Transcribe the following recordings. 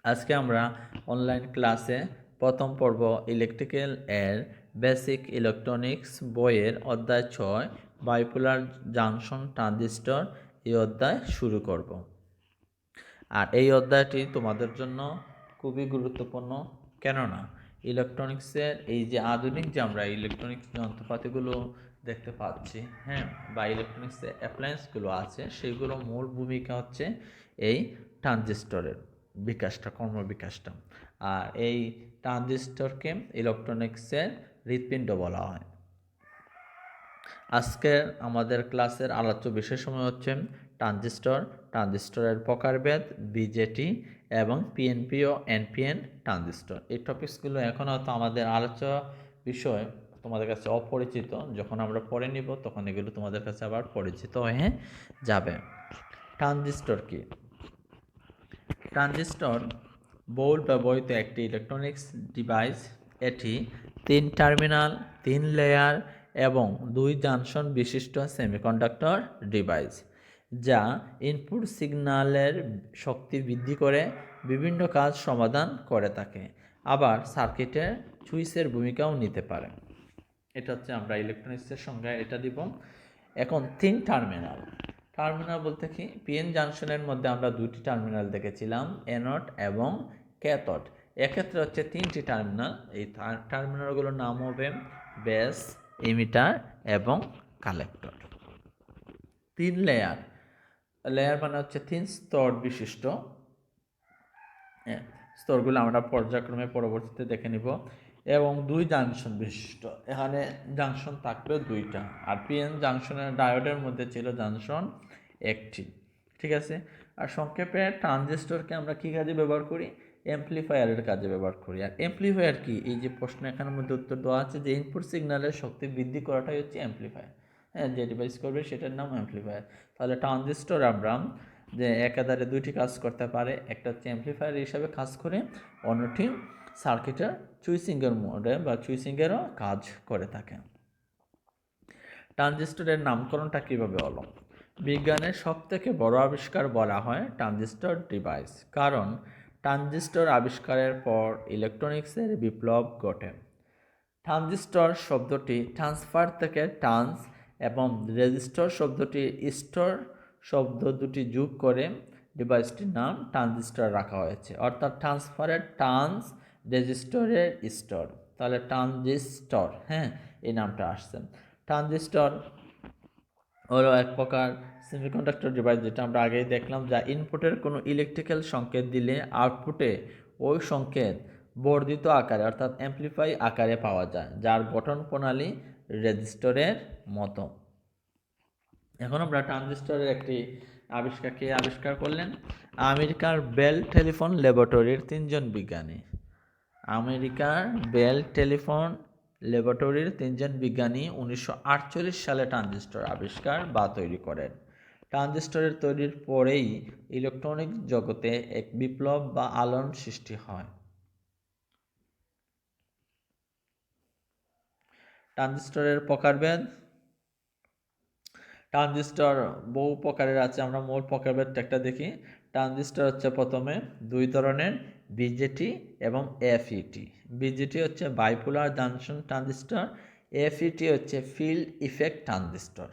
আজকে আমরা অনলাইন ক্লাসে প্রথম পর্ব ইলেকট্রিক্যাল এর বেসিক ইলেকট্রনিক্স বইয়ের অধ্যায় 6 বাইপোলার জাংশন ট্রানজিস্টর এই অধ্যায় শুরু করব। আর এই অধ্যায়টি তোমাদের জন্য খুবই গুরুত্বপূর্ণ, কেননা ইলেকট্রনিক্সের এই যে আধুনিক যে আমরা ইলেকট্রনিক্স যন্ত্রপাতিগুলো দেখতে পাচ্ছি, হ্যাঁ, বা ইলেকট্রনিক্সের অ্যাপ্লায়েন্সগুলো আছে, সেগুলো মূল ভূমিকা হচ্ছে এই ট্রানজিস্টরের বিকাশটা, কর্মবিকাশটা। আর এই ট্রানজিস্টরকে ইলেকট্রনিক্সের হৃৎপিণ্ড বলা হয়। আজকের আমাদের ক্লাসের আলোচ্য বিষয়সমূহ হচ্ছে ট্রানজিস্টরের প্রকারভেদ, বিজেটি এবং পিএনপি ও এনপিএন ট্রানজিস্টর। এই টপিকসগুলো এখন হয়তো আমাদের আলোচ্য বিষয় তোমাদের কাছে অপরিচিত, যখন আমরা পড়ে নিব তখন এগুলো তোমাদের কাছে আবার পরিচিত হয়ে যাবে। ট্রানজিস্টর কি? ট্রানজিস্টর বহুল ব্যবহৃত একটি ইলেকট্রনিক্স ডিভাইস। এটি 3 টার্মিনাল, 3 লেয়ার এবং 2 জাংশন বিশিষ্ট সেমিকন্ডাক্টর ডিভাইস, যা ইনপুট সিগন্যালের শক্তি বৃদ্ধি করে বিভিন্ন কাজ সমাধান করে থাকে। আবার সার্কিটের সুইচের ভূমিকাও নিতে পারে। এটা হচ্ছে আমরা ইলেকট্রনিক্সের সংজ্ঞা এটা দিব। এখন 3 টার্মিনাল। টার্মিনাল বলতে কি? পিএন জাংশনের মধ্যে আমরা 2টি টার্মিনাল দেখেছিলাম, অ্যানোড এবং ক্যাথোড। এক্ষেত্রে হচ্ছে 3টি টার্মিনাল। এই টার্মিনালগুলোর নাম হবে বেস, ইমিটার এবং কালেক্টর। 3 লেয়ার। লেয়ার মানে হচ্ছে 3 স্তর বিশিষ্ট। স্তরগুলো আমরা পর্যায়ক্রমে পরবর্তীতে দেখে নিব। এবং 2 জাংশন বিশিষ্ট। এখানে জাংশন থাকবে 2টা। আর পিএন জাংশনের ডায়োডের মধ্যে ছিল জাংশন 1টি। ঠিক আছে। আর সংক্ষেপে ট্রানজিস্টরকে আমরা কী কাজে ব্যবহার করি? অ্যাম্প্লিফায়ারের কাজে ব্যবহার করি। আর অ্যাম্প্লিফায়ার কি? এই যে প্রশ্ন এখানের মধ্যে উত্তর দেওয়া আছে যে ইনপুট সিগন্যালের শক্তি বৃদ্ধি করাটাই হচ্ছে অ্যাম্প্লিফায়ার। হ্যাঁ, যে ডিভাইস করবে সেটার নাম অ্যাম্প্লিফায়ার। তাহলে ট্রানজিস্টর আমরা যে একাধারে 2টি কাজ করতে পারে, একটা হচ্ছে অ্যাম্প্লিফায়ার হিসাবে কাজ করে, অন্যটি সার্কিটের সুইচিংয়ের মোডে বা সুইচিংয়েরও কাজ করে থাকে। ট্রানজিস্টরের নামকরণটা কীভাবে হলো? বিজ্ঞানের সবথেকে বড় আবিষ্কার বলা হয় ট্রানজিস্টর ডিভাইস, কারণ ট্রানজিস্টর আবিষ্কারের পর ইলেকট্রনিক্সের বিপ্লব ঘটে। ট্রানজিস্টর শব্দটি ট্রান্সফার থেকে ট্রান্স এবং রেজিস্টর শব্দটি স্টোর শব্দ দুটি যোগ করে ডিভাইসটির নাম ট্রানজিস্টর রাখা হয়েছে। অর্থাৎ ট্রান্সফারের ট্রান্স, রেজিস্টরের স্টোর, তাহলে ট্রানজিস্টর, হ্যাঁ, এই নামটা আসছে। ট্রানজিস্টর হলো এক প্রকার সেমিকন্ডাক্টর ডিভাইস, যেটা আমরা আগেই দেখলাম, যা ইনপুটের কোনো ইলেকট্রিক্যাল সংকেত দিলে আউটপুটে ওই সংকেত বর্ধিত আকারে অর্থাৎ অ্যাম্প্লিফাই আকারে পাওয়া যায়, যার গঠন প্রণালী রেজিস্টরের মতো। এখন আমরা ট্রানজিস্টরের একটি আবিষ্কারকে আবিষ্কার করলেন আমেরিকার বেল টেলিফোন ল্যাবরেটরির 3জন বিজ্ঞানী। আমেরিকার বেল টেলিফোন ল্যাবরেটরির 3জন বিজ্ঞানী 1948 সালে ট্রানজিস্টর আবিষ্কার বা তৈরি করেন। ট্রানজিস্টরের তৈরির পরেই ইলেকট্রনিক্স জগতে এক বিপ্লব বা আলোড়ন সৃষ্টি হয়। ট্রানজিস্টরের প্রকারভেদ। ট্রানজিস্টর বহু প্রকারের আছে, আমরা মূল প্রকারভেদটা একটা দেখি। ট্রানজিস্টর হচ্ছে প্রথমে 2 ধরনের, বিজেটি এবং এফইটি। বিজেটি হচ্ছে বাইপোলার জাংশন ট্রানজিস্টর, এফইটি হচ্ছে ফিল্ড ইফেক্ট ট্রানজিস্টর।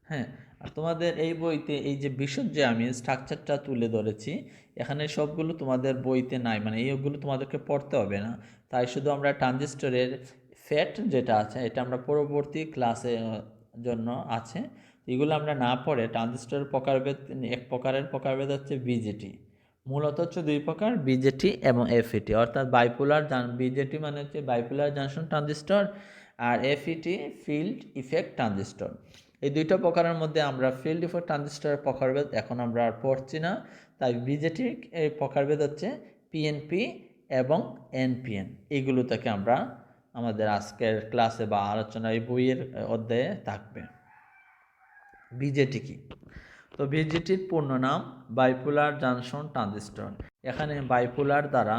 হ্যাঁ, আর তোমাদের এই বইতে এই যে বিশদ যে আমি স্ট্রাকচারটা তুলে ধরেছি, এখানে সবগুলো তোমাদের বইতে নাই, মানে এইগুলো তোমাদেরকে পড়তে হবে না। তাই শুধু আমরা ট্রানজিস্টরের ফ্যাট যেটা আছে এটা আমরা পরবর্তী ক্লাসে জন্য আছে, এগুলো আমরা না পড়ে ট্রানজিস্টরের প্রকারভেদ, এক প্রকারের প্রকারভেদ হচ্ছে বিজেটি। মূলত হচ্ছে 2 প্রকার, বিজেটি এবং এফইটি। অর্থাৎ বাইপোলার বিজেটি মানে হচ্ছে বাইপোলার জাংশন ট্রানজিস্টর, আর এফইটি ফিল্ড ইফেক্ট ট্রানজিস্টর। এই 2টা প্রকারের মধ্যে আমরা ফিল্ড ইফেক্ট ট্রানজিস্টরের প্রকারভেদ এখন আমরা আর পড়ছি না। তাই বিজেটির এই প্রকারভেদ হচ্ছে পিএনপি এবং এনপিএন। এইগুলো থেকে আমরা আমাদের আজকের ক্লাসে বা আলোচনা এই বইয়ের অধ্যায়ে থাকবে। বিজেটি কি? তো বিজেটির পূর্ণ নাম বাইপোলার জাংশন ট্রানজিস্টর। এখানে বাইপোলার দ্বারা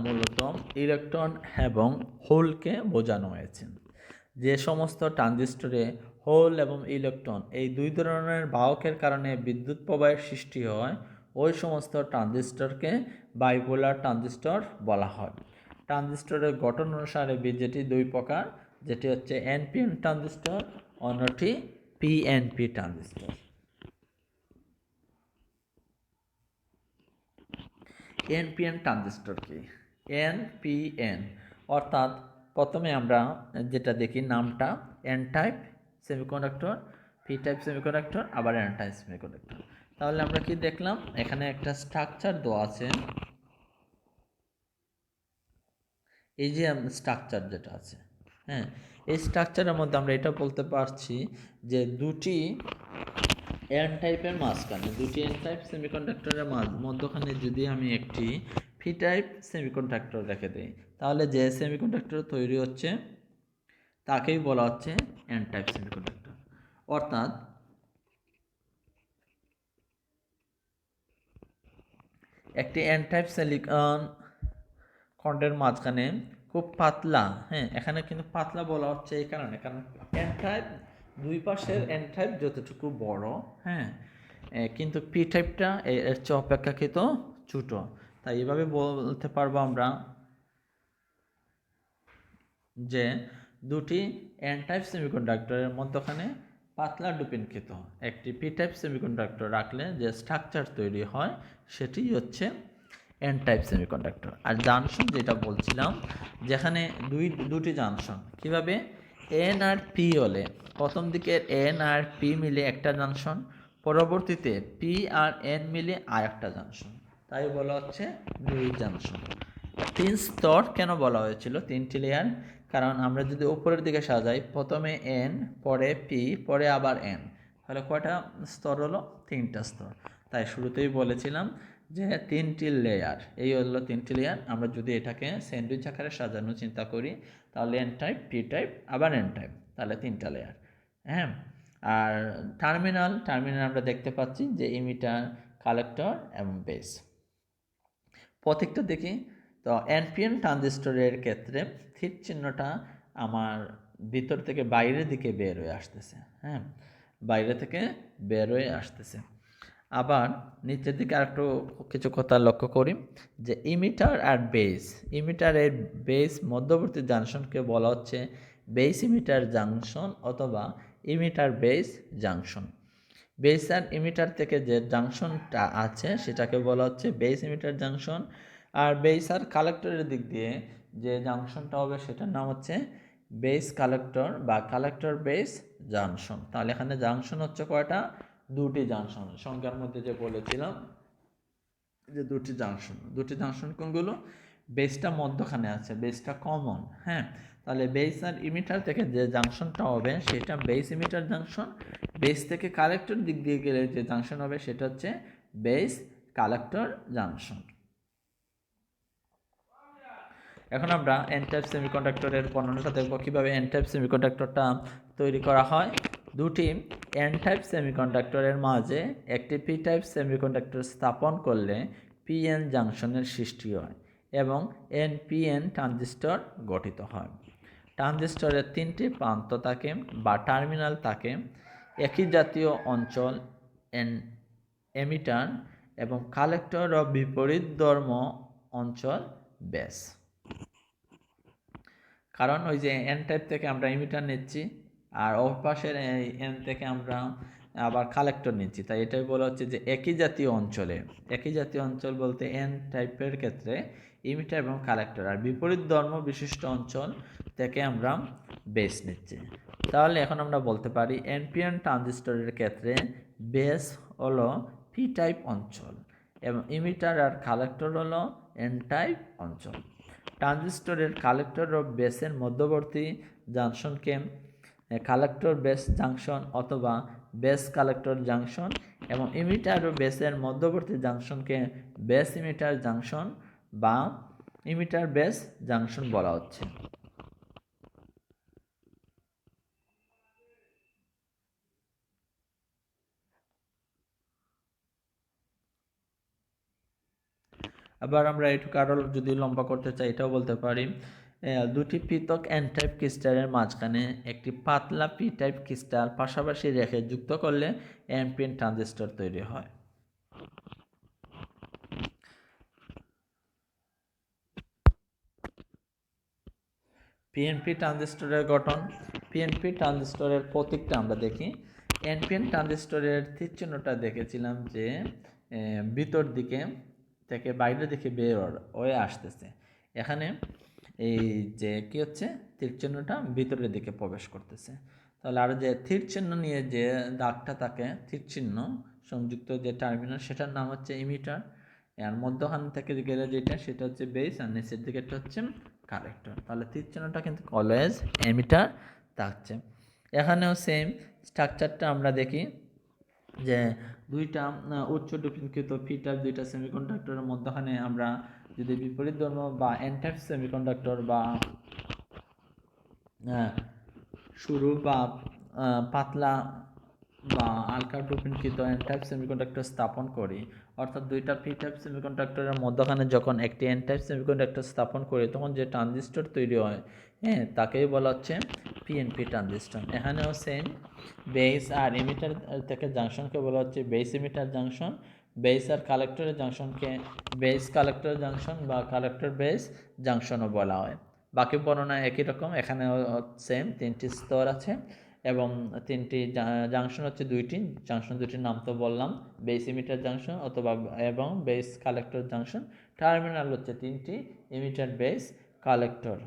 মূলত ইলেকট্রন এবং হোলকে বোঝানো হয়েছে। যে সমস্ত ট্রানজিস্টরে হোল এবং ইলেকট্রন এই দুই ধরনের বাহকের কারণে বিদ্যুৎ প্রবাহের সৃষ্টি হয় ওই সমস্ত ট্রানজিস্টরকে বাইপোলার ট্রানজিস্টর বলা হয়। ট্রানজিস্টরের গঠন অনুসারে যেটি দুই প্রকার, যেটি হচ্ছে এনপিএন ট্রানজিস্টর, অন্যটি পিএনপি ট্রানজিস্টর। এনপিএন ট্রানজিস্টর কি? এনপিএন অর্থাৎ প্রথমে আমরা যেটা দেখি নামটা N type semiconductor, P type semiconductor, আবার এন টাইপ সেমিকন্ডাক্টর। তাহলে আমরা কি দেখলাম, এখানে একটা স্ট্রাকচার দেওয়া আছে। এই যে স্ট্রাকচার যেটা আছে, হ্যাঁ, এই স্ট্রাকচারের মধ্যে আমরা এটা বলতে পারছি যে দুটি এন টাইপের মাঝখানে, দুটি এন টাইপ সেমিকন্ডাক্টরের মধ্যখানে যদি আমি একটি পি টাইপ সেমিকন্ডাক্টর রেখে দিই, তাহলে যে সেমিকন্ডাক্টর তৈরি হচ্ছে তাকেই বলা হচ্ছে এন টাইপ সেমিকন্ডাক্টর। অর্থাৎ একটি এন টাইপ সিলিকন খন্ডের মাঝখানে খুব পাতলা, হ্যাঁ, এখানে কিন্তু পাতলা বলা হচ্ছে এই কারণে, কারণ এন টাইপ দুই পাশের এন টাইপ যতটুকু বড়, হ্যাঁ, কিন্তু পি টাইপটা এর চেয়ে অপেক্ষাকৃত ছোট। তাই এভাবে বলতে পারবো আমরা যে দুটি এন টাইপ সেমিকন্ডাক্টরের মধ্যখানে পাতলা ডুপিনকৃত একটি পি টাইপ সেমিকন্ডাক্টর রাখলে যে স্ট্রাকচার তৈরি হয় সেটি হচ্ছে এন টাইপ সেমিকন্ডাক্টর। আর জাংশন যেটা বলছিলাম, যেখানে দুটি জাংশন, কিভাবে এন আর পি হলে প্রথম দিকের এন আর পি মিলে একটা জাংশন, পরবর্তীতে পি আর এন মিলে আর একটা জাংশন, তাই বলা হচ্ছে দুই জাংশন। তিন স্তর কেন বলা হয়েছিল, তিনটি লেয়ার? কারণ আমরা যদি উপরের দিকে সাজাই, প্রথমে এন, পরে পি, পরে আবার এন, তাহলে কয়টা স্তর হলো? তিনটা স্তর। তাই শুরুতেই বলেছিলাম যে তিনটি লেয়ার, এই হলো তিনটি লেয়ার। আমরা যদি এটাকে স্যান্ডউইচ আকারে সাজানো চিন্তা করি, তাহলে এন টাইপ, পি টাইপ, আবার এন টাইপ, তাহলে তিনটা লেয়ার, হ্যাঁ। আর টার্মিনাল আমরা দেখতে পাচ্ছি যে ইমিটার, কালেক্টর এবং বেস। প্রত্যেকটা দেখি। তো এনপিএন ট্রানজিস্টরের ক্ষেত্রে স্থির চিহ্নটা আমার ভিতর থেকে বাইরের দিকে বের হয়ে আসতেছে, হ্যাঁ, বাইরে থেকে বের হয়ে আসতেছে। আবার নিচের দিকে আরেকটু কিছু কথা লক্ষ্য করি যে ইমিটার আর বেস, ইমিটারের বেস মধ্যবর্তী জাংশনকে বলা হচ্ছে বেস ইমিটার জাংশন অথবা ইমিটার বেস জাংশন। বেস আর ইমিটার থেকে যে জাংশনটা আছে সেটাকে বলা হচ্ছে বেস ইমিটার জাংশন। আর বেস আর কালেক্টরের দিক দিয়ে যে জাংশনটা হবে সেটার নাম হচ্ছে বেস কালেক্টর বা কালেক্টর বেস জাংশন। তাহলে এখানে জাংশন হচ্ছে কয়টা? দুটি জাংশন। সংখ্যার মধ্যে যে বলেছিলাম যে দুটি জাংশন কোনগুলো? বেসটা মধ্যখানে আছে, বেসটা কমন, হ্যাঁ। তাহলে বেস আর ইমিটার থেকে যে জাংশনটা হবে সেটা বেস ইমিটার জাংশন। বেস থেকে কালেক্টর দিক দিয়ে গেলে যে জাংশন হবে সেটা হচ্ছে বেস কালেক্টর জাংশন। এখন আমরা এন টাইপ সেমিকন্ডাক্টরের বর্ণনাটা দেখব, কীভাবে এন টাইপ সেমিকন্ডাক্টরটা তৈরি করা হয়। দুটি এন টাইপ সেমিকন্ডাক্টরের মাঝে একটি পি টাইপ সেমিকন্ডাক্টর স্থাপন করলে পিএন জাংশনের সৃষ্টি হয় এবং এনপিএন ট্রানজিস্টর গঠিত হয়। ট্রানজিস্টরের তিনটি প্রান্ত থাকে বা টার্মিনাল থাকে, একই জাতীয় অঞ্চল এমিটার এবং কালেক্টর ও বিপরীত ধর্ম অঞ্চল বেস। কারণ ওই যে এন টাইপ থেকে আমরা ইমিটার নিচ্ছি আর অপর এন থেকে আমরা আবার কালেক্টর নিচ্ছি, তাই এটাই বলা হচ্ছে যে একই জাতীয় অঞ্চলে, একই জাতীয় অঞ্চল বলতে এন টাইপের ক্ষেত্রে ইমিটার এবং কালেক্টর, আর বিপরীত ধর্ম বিশিষ্ট অঞ্চল থেকে আমরা বেস নিচ্ছি। তাহলে এখন আমরা বলতে পারি এনপিএন ট্রানজিস্টরের ক্ষেত্রে বেস হলো পি টাইপ অঞ্চল এবং ইমিটার আর কালেক্টর হলো এন টাইপ অঞ্চল। ট্রানজিস্টরের কালেক্টর ও বেসের মধ্যবর্তী জাংশনকে কালেক্টর বেস জাংশন অথবা বেস কালেক্টর জাংশন এবং ইমিটার ও বেসের মধ্যবর্তী জাংশনকে বেস ইমিটার জাংশন বা ইমিটার বেস জাংশন বলা হচ্ছে। আবার আমরা একটু আরও যদি লম্বা করতে চাই এটাও বলতে পারি দুটি পৃথক এন টাইপ ক্রিস্টালের মাঝখানে একটি পাতলা পি টাইপ ক্রিস্টাল পাশাপাশি রেখে যুক্ত করলে এনপিএন ট্রানজিস্টর তৈরি হয়। পিএনপি ট্রানজিস্টরের গঠন। পিএনপি ট্রানজিস্টরের প্রতীকটা আমরা দেখি। এনপিএন ট্রানজিস্টরের তীর চিহ্নটা দেখেছিলাম যে ভিতর দিকে থেকে বাইরের দিকে বের হয়ে আসতেছে। এখানে এই যে কি হচ্ছে, তীর চিহ্নটা ভিতরের দিকে প্রবেশ করতেছে। তাহলে আর যে তীর চিহ্ন নিয়ে যে দাগটা থাকে, তীর চিহ্ন সংযুক্ত যে টার্মিনাল, সেটার নাম হচ্ছে ইমিটার। আর মধ্যখান থেকে গেলে যেটা, সেটা হচ্ছে বেস, আর নিচের দিকেটা হচ্ছে কালেক্টর। তাহলে তীর চিহ্নটা কিন্তু অলওয়েজ এমিটার থাকছে। এখানেও সেম স্ট্রাকচারটা আমরা দেখি যে দুইটা উচ্চ ডোপিংকৃত পি টাইপ দুইটা সেমিকন্ডাক্টরের মধ্যখানে আমরা যদি বিপরীত ধর্ম বা এন টাইপ সেমিকন্ডাক্টর বা সরু বা পাতলা বা হালকা ডোপিংকৃত এন টাইপ সেমিকন্ডাক্টর স্থাপন করি, অর্থাৎ দুইটা পি টাইপ সেমিকন্ডাক্টরের মধ্যখানে যখন একটি এন টাইপ সেমিকন্ডাক্টর স্থাপন করি, তখন যে ট্রানজিস্টর তৈরি হয়, হ্যাঁ, তাকেই বলা হচ্ছে পিএনপি ট্রানজিস্টর। এখানেও সেম, বেস আর ইমিটার থেকে জাংশনকে বলা হচ্ছে বেস ইমিটার জাংশন, বেস আর কালেক্টরের জাংশনকে বেস কালেক্টর জাংশন বা কালেক্টর বেস জাংশনও বলা হয়। বাকি বর্ণনা একই রকম। এখানে সেম তিনটি স্তর আছে এবং তিনটি জাংশন হচ্ছে দুইটি। জাংশন দুটির নাম তো বললাম, বেস ইমিটার জাংশন অথবা এবং বেস কালেক্টর জাংশন। টার্মিনাল হচ্ছে তিনটি, ইমিটার, বেস, কালেক্টর।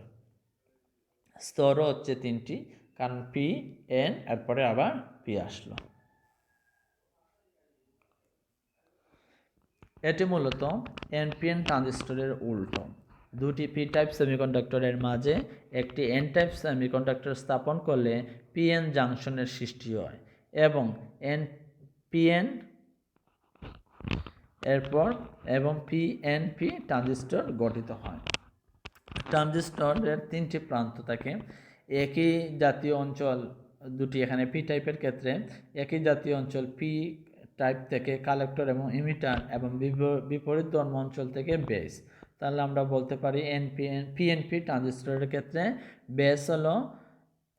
স্তরও হচ্ছে তিনটি, কারণ পি এন এরপরে আবার পি আসলো। এটি মূলত এনপিএন ট্রানজিস্টরের উল্টো। দুটি পি টাইপ সেমিকন্ডাক্টরের মাঝে একটি এন টাইপ সেমিকন্ডাক্টর স্থাপন করলে পিএন জাংশনের সৃষ্টি হয় এবং পিএন এরপর এবং পিএনপি ট্রানজিস্টর গঠিত হয়। ট্রানজিস্টরের তিনটি প্রান্ত থাকে। একই জাতীয় অঞ্চল দুটি, এখানে পি টাইপের ক্ষেত্রে একই জাতীয় অঞ্চল পি টাইপ থেকে কালেক্টর এবং ইমিটার এবং বিপরীত ধর্ম অঞ্চল থেকে বেস। তাহলে আমরা বলতে পারি পিএনপি ট্রানজিস্টরের ক্ষেত্রে বেস হলো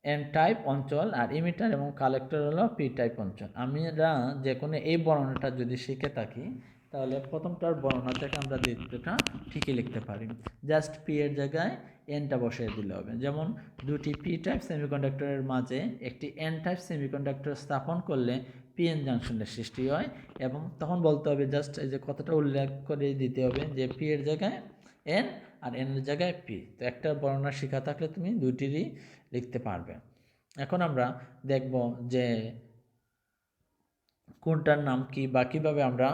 এন টাইপ অঞ্চল আর ইমিটার এবং কালেক্টর হলো পি টাইপ অঞ্চল। আমরা যে কোনো এই বর্ণনাটা যদি শিখে থাকি, তাহলে প্রথমটার বর্ণনা থেকে আমরা দ্বিতীয়টা ঠিকই লিখতে পারি। জাস্ট পি এর জায়গায় এনটা বসিয়ে দিলে হবে। যেমন দুটি পি টাইপ সেমিকন্ডাক্টরের মাঝে একটি এন টাইপ সেমিকন্ডাক্টর স্থাপন করলে পিএন জাংশনের সৃষ্টি হয়, এবং তখন বলতে হবে জাস্ট এই যে কথাটা উল্লেখ করে দিতে হবে যে পি এর জায়গায় এন আর এন এর জায়গায় পি। তো একটা বর্ণনা শেখা থাকলে তুমি দুইটিরই লিখতে পারবে। এখন আমরা দেখব যে কোনটার নাম কি বা কিভাবে আমরা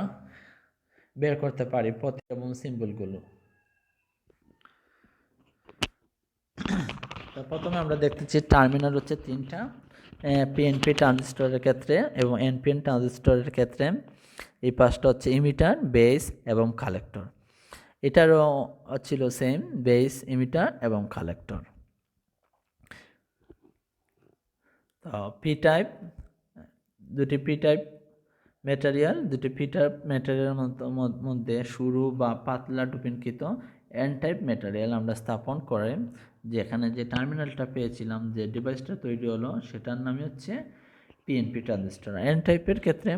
বের করতে পারি প্রতীক এবং সিম্বলগুলো। তো প্রথমে আমরা দেখতেছি টার্মিনাল হচ্ছে তিনটা পিএনপি ট্রানজিস্টরের ক্ষেত্রে, এবং এনপিএন ট্রানজিস্টরের ক্ষেত্রে এই পাঁচটা হচ্ছে ইমিটার, বেস এবং কালেক্টর। এটারও ছিল সেম, বেস, ইমিটার এবং কালেক্টর। তো পি টাইপ, দুটি পি টাইপ ম্যাটেরিয়াল, দুটি পি টাইপ ম্যাটেরিয়ালের মধ্যে সরু বা পাতলা ডোপিংকৃত এন টাইপ ম্যাটেরিয়াল আমরা স্থাপন করে যেখানে যে টার্মিনালটা পেয়েছিলাম, যে ডিভাইসটা তৈরি হলো, সেটার নামই হচ্ছে পিএনপি ট্রানজিস্টর। এন টাইপের ক্ষেত্রে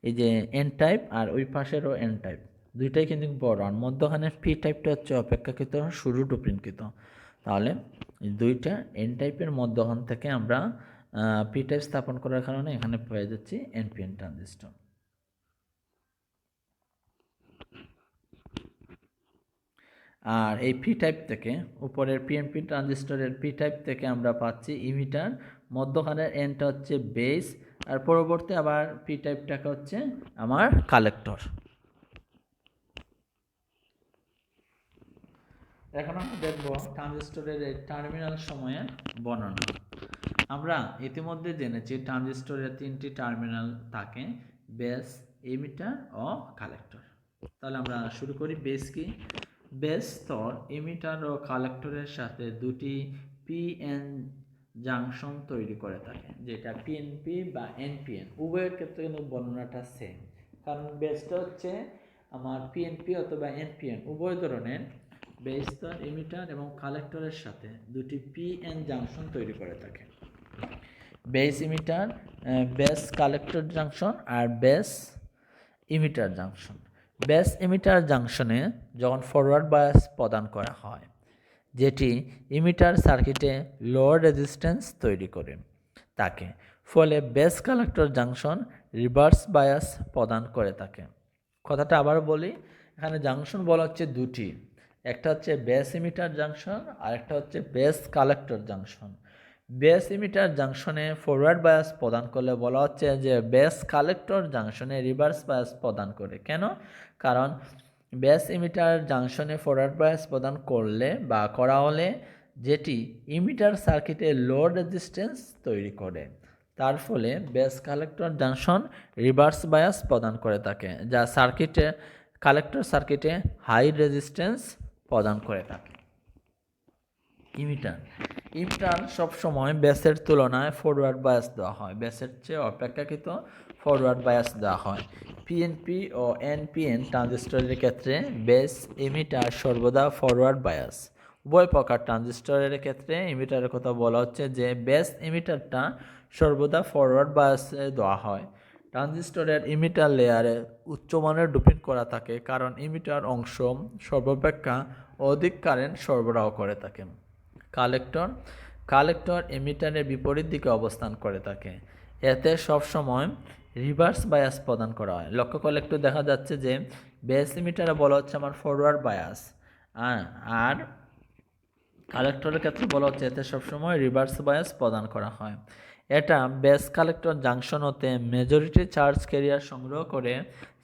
এই যে এন টাইপ আর ওই পাশেরও এন টাইপ, দুইটাই কিন্তু বড়, আর মধ্যখানে পি টাইপটা হচ্ছে অপেক্ষাকৃত সরু ডোপিংকৃত। তাহলে দুইটা এন টাইপের মধ্যখান থেকে আমরা পি টাইপ স্থাপন করার কারণে এখানে পেয়ে যাচ্ছি এনপিএন ট্রানজিস্টর। আর এই পি টাইপ থেকে, উপরের পিএনপি ট্রানজিস্টরের পি টাইপ থেকে আমরা পাচ্ছি ইমিটার, মধ্যখানের এনটা হচ্ছে বেস, আর পরবর্তী আবার পি টাইপটাকে হচ্ছে আমার কালেক্টর। এখন আমরা দেখব ট্রানজিস্টরের এই টার্মিনাল সময়ের বর্ণনা। আমরা ইতিমধ্যে জেনেছি ট্রানজিস্টরের তিনটি টার্মিনাল থাকে, বেস, ইমিটার ও কালেক্টর। তাহলে আমরা শুরু করি। বেস কি? বেস স্তর ইমিটার ও কালেক্টরের সাথে দুটি পিএন জাংশন তৈরি করে থাকে, যেটা পিএনপি বা এনপিএন উভয়ের ক্ষেত্রে কিন্তু বর্ণনাটা সেম, কারণ বেসটা হচ্ছে আমার পিএনপি অথবা এনপিএন উভয় ধরনের বেস স্তর ইমিটার এবং কালেক্টরের সাথে দুটি পিএন জাংশন তৈরি করে থাকে। Base emitter, base collector junction আর base emitter junction. Base emitter জাংশনে যখন ফরওয়ার্ড বায়াস প্রদান করা হয়, যেটি ইমিটার সার্কিটে লোড রেজিস্ট্যান্স তৈরি করে থাকে, ফলে base collector junction reverse bias প্রদান করে থাকে। কথাটা আবার বলি, এখানে জাংশন বলা হচ্ছে দুটি, একটা হচ্ছে বেস ইমিটার জাংশন আর একটা হচ্ছে base collector junction. Base emitter জাংশনে ফরওয়ার্ড বায়াস প্রদান করলে বলা হচ্ছে যে বেস কালেক্টর জাংশনে রিভার্স বায়াস প্রদান করে। কেন? কারণ বেস ইমিটার জাংশনে ফরওয়ার্ড বায়াস প্রদান করলে বা করা হলে যেটি ইমিটার সার্কিটে লোড রেজিস্ট্যান্স তৈরি করে, তার ফলে base collector junction reverse bias প্রদান করে থাকে, যা কালেক্টর সার্কিটে হাই রেজিস্ট্যান্স প্রদান করে থাকে। ইমিটার সবসময় বেসের তুলনায় ফরওয়ার্ড বায়াস দেওয়া হয়, বেসের চেয়ে অপেক্ষাকৃত ফরওয়ার্ড বায়াস দেওয়া হয়। পিএনপি ও এনপিএন ট্রানজিস্টরের ক্ষেত্রে বেস ইমিটার সর্বদা ফরওয়ার্ড বায়াস। উভয় প্রকার ট্রানজিস্টরের ক্ষেত্রে ইমিটারের কথা বলা হচ্ছে যে বেস ইমিটারটা সর্বদা ফরওয়ার্ড বায়াসে দেওয়া হয়। ট্রানজিস্টরের ইমিটার লেয়ারে উচ্চমানের ডোপিং করা থাকে, কারণ ইমিটার অংশ সর্বাপেক্ষা অধিক কারেন্ট সরবরাহ করে থাকে। কালেক্টর এমিটারের বিপরীত দিকে অবস্থান করে থাকে, এতে সবসময় রিভার্স বায়াস প্রদান করা হয়। লক্ষ্য করলে একটু দেখা যাচ্ছে যে বেস এমিটারে বলা হচ্ছে আমার ফরওয়ার্ড বায়াস, আর কালেক্টরের ক্ষেত্রে বলা হচ্ছে এতে সবসময় রিভার্স বায়াস প্রদান করা হয়। এটা বেস কালেক্টর জাংশন হতে মেজরিটি চার্জ ক্যারিয়ার সংগ্রহ করে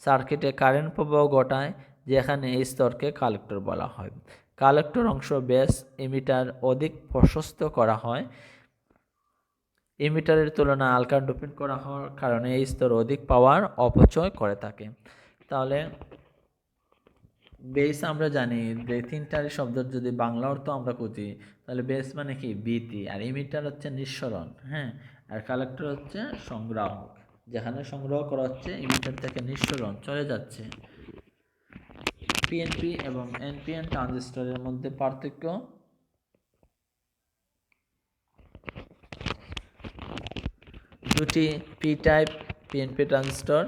সার্কিটে কারেন্ট প্রবাহ ঘটায়, যেখানে এই স্তরকে কালেক্টর বলা হয়। কালেক্টর অংশ বেস ইমিটার অধিক প্রশস্ত করা হয়, ইমিটারের তুলনায় আলকান ডোপিং করা হওয়ার কারণে এই স্তর অধিক পাওয়ার অপচয় করে থাকে। তাহলে বেস আমরা জানি যে তিনটার শব্দের যদি বাংলা অর্থ আমরা খুঁজি, তাহলে বেস মানে কি? বিতি। আর ইমিটার হচ্ছে নিঃসরণ, হ্যাঁ, আর কালেক্টর হচ্ছে সংগ্রাহক, যেখানে সংগ্রহ করা হচ্ছে ইমিটার থেকে নিঃসরণ চলে যাচ্ছে। পিএনপি এবং এনপিএন ট্রানজিস্টরের মধ্যে পার্থক্য: দুটি পি টাইপ পিএনপি ট্রানজিস্টর,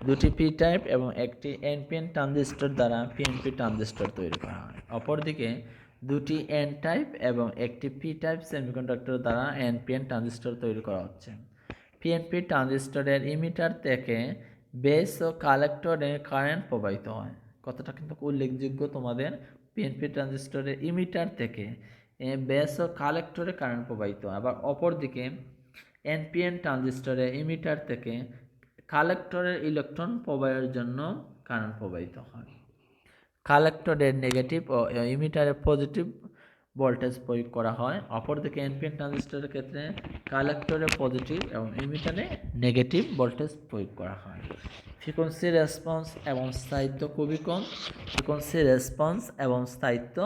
দুটি পি টাইপ এবং একটি এনপিএন ট্রানজিস্টর দ্বারা পিএনপি ট্রানজিস্টর তৈরি করা হয়। অপরদিকে দুটি এন টাইপ এবং একটি পি টাইপ সেমিকন্ডাক্টর দ্বারা এনপিএন ট্রানজিস্টর তৈরি করা হচ্ছে। পিএনপি ট্রানজিস্টরের ইমিটার থেকে বেস ও কালেক্টরে কারেন্ট প্রবাহিত হয়। কথাটা কিন্তু উল্লেখযোগ্য তোমাদের, পিএনপি ট্রানজিস্টরের ইমিটার থেকে বেস ও কালেক্টরে কারেন্ট প্রবাহিত হয়। আবার অপরদিকে এনপিএন ট্রানজিস্টরের ইমিটার থেকে কালেক্টরের ইলেকট্রন প্রবাহের জন্য কারেন্ট প্রবাহিত হয়। কালেক্টরের নেগেটিভ ও ইমিটারের পজিটিভ ভোল্টেজ প্রয়োগ করা হয়। অপরদিকে এনপিএন ট্রানজিস্টরের ক্ষেত্রে কালেক্টরে পজিটিভ এবং ইমিটারে নেগেটিভ ভোল্টেজ প্রয়োগ করা হয়। ফ্রিকোয়েন্সি রেসপন্স এবং স্থায়িত্ব খুবই কম, ফ্রিকোয়েন্সি রেসপন্স এবং স্থায়িত্ব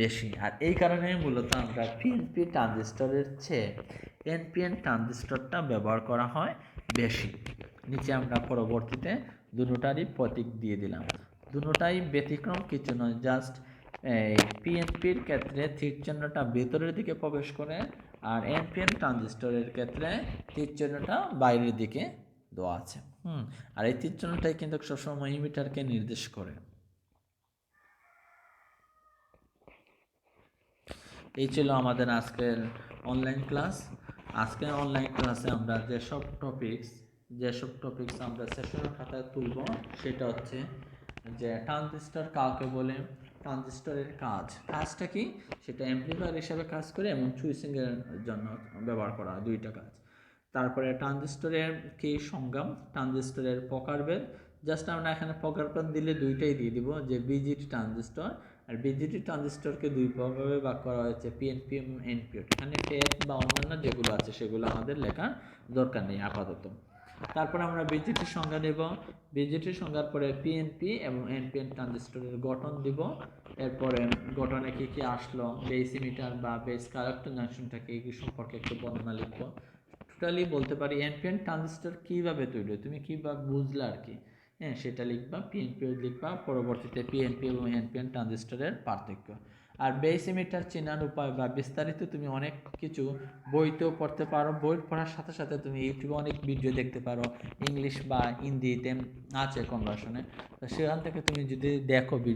বেশি। আর এই কারণে মূলত আমরা পিএনপি ট্রানজিস্টরের চেয়ে এনপিএন ট্রানজিস্টরটা ব্যবহার করা হয় বেশি। নিচে আমরা পরবর্তীতে দুটোটারই প্রতীক দিয়ে দিলাম। দুটোটাই ব্যতিক্রম কিছু নয়, জাস্ট পিএনপির ক্ষেত্রে তীর চিহ্নটা ভেতরের দিকে প্রবেশ করে, আর এনপিএন ট্রানজিস্টরের ক্ষেত্রে তীর চিহ্নটা বাইরের দিকে দেওয়া আছে। আর এই তীর চিহ্নটাই কিন্তু সবসময় ইমিটারকে নির্দেশ করে। এই ছিল আমাদের আজকের অনলাইন ক্লাস। আজকের অনলাইন ক্লাসে আমরা যেসব টপিকস আমরা সেশনের খাতায় তুলব, সেটা হচ্ছে যে ট্রানজিস্টর কাকে বলে, ট্রানজিস্টরের কাজটা কি, সেটা অ্যাম্পলিফায়ার হিসেবে কাজ করে এবং সুইচিংয়ের জন্য ব্যবহার করা হয়, দুইটা কাজ। তারপরে ট্রানজিস্টরের কি সংজ্ঞা, ট্রানজিস্টরের প্রকারভেদ, জাস্ট আমরা এখানে প্রকারভেদ দিলে দুইটাই দিয়ে দিব, যে বিজিটি ট্রানজিস্টর আর বিজিটি ট্রানজিস্টরকে দুই ভাবে ভাগ করা হয়েছে, পিএনপি এবং এনপিএন। এখানে টেপ বা অন্যান্য যেগুলো আছে সেগুলো আমাদের লেখার দরকার নেই আপাতত। তারপরে আমরা বিজিটির সংজ্ঞা দেব, বিজিটির সংজ্ঞার পরে পিএনপি এবং এনপিএন ট্রানজিস্টরের গঠন দিব, এরপরে গঠনে কি কি আসলো, বেস ইমিটার বা বেস কালেক্টর জাংশনটাকে এই সম্পর্কে একটু বর্ণনা লিখব। টোটালি বলতে পারি এনপিএন ট্রানজিস্টর কীভাবে তৈরি হয়, তুমি কীভাবে বুঝলে আর কি, হ্যাঁ, সেটা লিখবা, পিএনপিও লিখবা, পরবর্তীতে পিএনপি এবং এনপিএন ট্রানজিস্টরের পার্থক্য। আর বেস ইমিটার চেনার উপায় বা বিস্তারিত তুমি অনেক কিছু বইতেও পড়তে পারো, বই পড়ার সাথে সাথে তুমি ইউটিউবে অনেক ভিডিও দেখতে পারো, ইংলিশ বা হিন্দিতে আছে কনভার্সনে, তো সেখান থেকে তুমি যদি দেখো ভিডিও